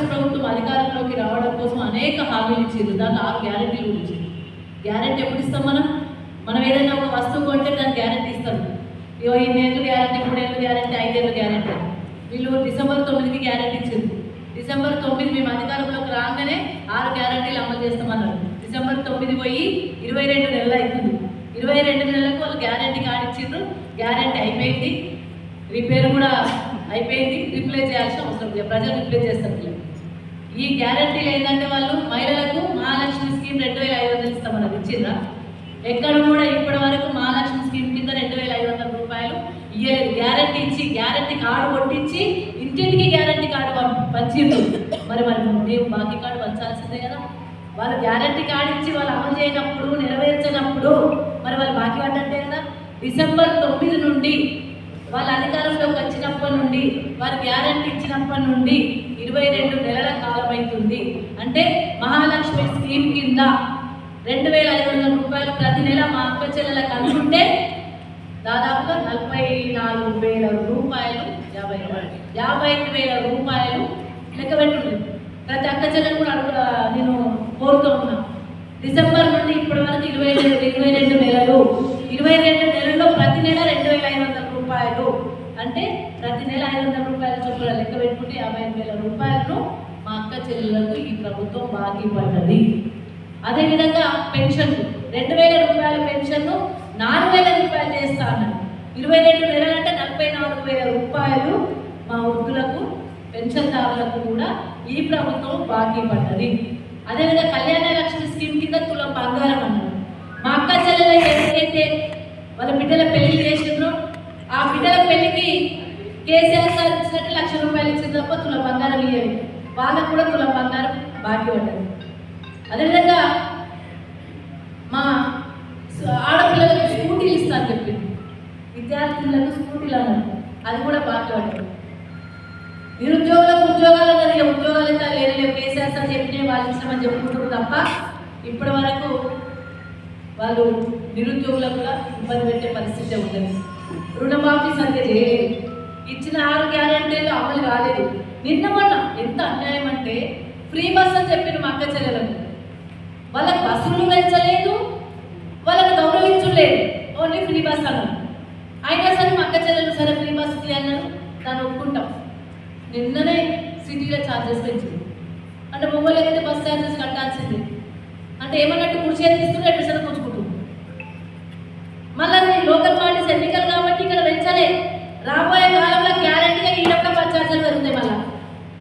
కాంగ్రెస్ ప్రభుత్వం అధికారంలోకి రావడం కోసం అనేక హామీలు ఇచ్చింది. దాంట్లో 6 గ్యారెంటీలు కూడా ఇచ్చింది. గ్యారెంటీ ఎప్పుడు ఇస్తాం? మనం ఏదైనా ఒక వస్తువు కొంటే దానికి గ్యారెంటీ ఇస్తాం. 2 ఏళ్ళు గ్యారెంటీ, 3 ఏళ్ళు గ్యారెంటీ, 5 ఏళ్ళు గ్యారెంటీ. వీళ్ళు డిసెంబర్ 9కి గ్యారెంటీ ఇచ్చింది. డిసెంబర్ 9 మేము అధికారంలోకి రాగానే 6 గ్యారెంటీలు అమలు చేస్తామన్నారు. డిసెంబర్ 9 పోయి 22 నెలలు అవుతుంది. 22 నెలలకు వాళ్ళు గ్యారెంటీ కార్డు ఇచ్చిండ్రు. గ్యారెంటీ అయిపోయింది, రిపేర్ కూడా అయిపోయింది. రిప్లై చేయాల్సిన అవసరం లేదు, ప్రజలు రిప్లై చేస్తారు. ఈ గ్యారెంటీలు ఏంటంటే వాళ్ళు మహిళలకు మహాలక్ష్మి స్కీమ్ 2500 ఇస్తామన్నది ఇచ్చిందా? ఎక్కడ కూడా ఇప్పటి వరకు మహాలక్ష్మి స్కీమ్ కింద 2500 రూపాయలు ఇయ్యలేదు. గ్యారెంటీ ఇచ్చి గ్యారెంటీ కార్డు కొట్టించి ఇంటింటికి గ్యారెంటీ కార్డు పంచిండ్రు. మరి మేము బాకీ కార్డు పంచాల్సిందే కదా. వాళ్ళు గ్యారెంటీ కార్డు ఇచ్చి వాళ్ళు అమలు చేయనప్పుడు, నెరవేర్చినప్పుడు మరి వాళ్ళు బాకీ పడ్డంటే కదా. డిసెంబర్ 9 నుండి వాళ్ళ అధికారంలోకి వచ్చినప్పటి నుండి, వారు గ్యారెంటీ ఇచ్చినప్పటి నుండి 22 నెలల కాలం అవుతుంది. అంటే మహాలక్ష్మి స్కీమ్ కింద 2500 రూపాయలు ప్రతి నెల మా అక్క చెల్లెలకు అందుకుంటే దాదాపుగా 44,000 రూపాయలు, 55,000 రూపాయలు లెక్క పెట్టుండే. ప్రతి అక్క చెల్లెలు కూడా నేను కోరుతూ ఉన్నా. డిసెంబర్ నుండి ఇప్పటి వరకు 22 నెలలు, 22 నెలల్లో ప్రతి నెల 2,500 రూపాయలు, అంటే ప్రతి నెల 500 రూపాయల చొప్పున లెక్క పెట్టుకుంటే 55,000 రూపాయలను మా అక్క చెల్లెలకు ఈ ప్రభుత్వం బాకీ పడ్డది. అదేవిధంగా పెన్షన్ 2,000 రూపాయల పెన్షన్ను 4,000 రూపాయలు చేస్తా అన్నారు. 22 నెలలంటే 44,000 రూపాయలు మా వృద్ధులకు, పెన్షన్దారులకు కూడా ఈ ప్రభుత్వం బాకీ పడ్డది. అదేవిధంగా కళ్యాణ లక్ష్మి స్కీమ్ కింద తులం బంగారం అన్నారు. మా అక్క చెల్లెలు ఏదైతే వాళ్ళ బిడ్డల పెళ్లి చేసిండ్రో ఆ బిడ్డల పెళ్లికి కేసీఆర్ సార్ ఇచ్చినట్టు 1,00,000 రూపాయలు ఇచ్చిన తప్ప తులం బంగారం ఇయ్యాలి. వాళ్ళకు కూడా తులం బంగారం బాకీ పడ్డది. అదేవిధంగా మా ఆడపిల్లలకు స్కూటీలు ఇస్తా అని చెప్పింది. విద్యార్థులకు స్కూటీలు అన్నారు, అది కూడా బాకీ పడ్డది. నిరుద్యోగులకు ఉద్యోగాలు అన్నది, ఉద్యోగాలు అయితే లేదు, కేసీఆర్ సార్ చెప్పినే వాళ్ళు ఇస్తామని చెప్పుకుంటారు తప్ప ఇప్పటి వరకు వాళ్ళు నిరుద్యోగులకు కూడా ఇబ్బంది పెట్టే పరిస్థితి ఉంటుంది. రుణమాఫీ సరిగ్గా చేయలేదు. ఇచ్చిన 6 గ్యారెంటీలు అమలు కాలేదు. నిన్న మొన్న ఎంత అన్యాయం అంటే ఫ్రీ బస్ అని చెప్పిన మా అక్క చెల్లెలకు వాళ్ళకి బస్సులు పెంచలేదు, వాళ్ళని గౌరవించలేదు, ఓన్లీ ఫ్రీ బస్ అన్నారు. అయినా సరే మా అక్క చెల్లెలు సరే ఫ్రీ బస్కి అన్నారు, దాన్ని ఒప్పుకుంటాం. నిన్ననే సిటీలో ఛార్జెస్ పెంచింది. అంటే మొబైల్ అయితే బస్ ఛార్జెస్ కట్టాల్సింది. అంటే ఏమన్నట్టు కుర్చీ ఎత్తిస్తున్నారు, ఎటు సరే కూర్చుకుంటుంది. మళ్ళీ లోకల్ పార్టీస్ ఎన్నికలు కాబట్టి ఇక్కడ పెంచలే. రాబోయే కాలంలో గ్యారెంటీగా ఈ యొక్క బస్ ఛార్జీలు పెరుగుతాయి. మళ్ళీ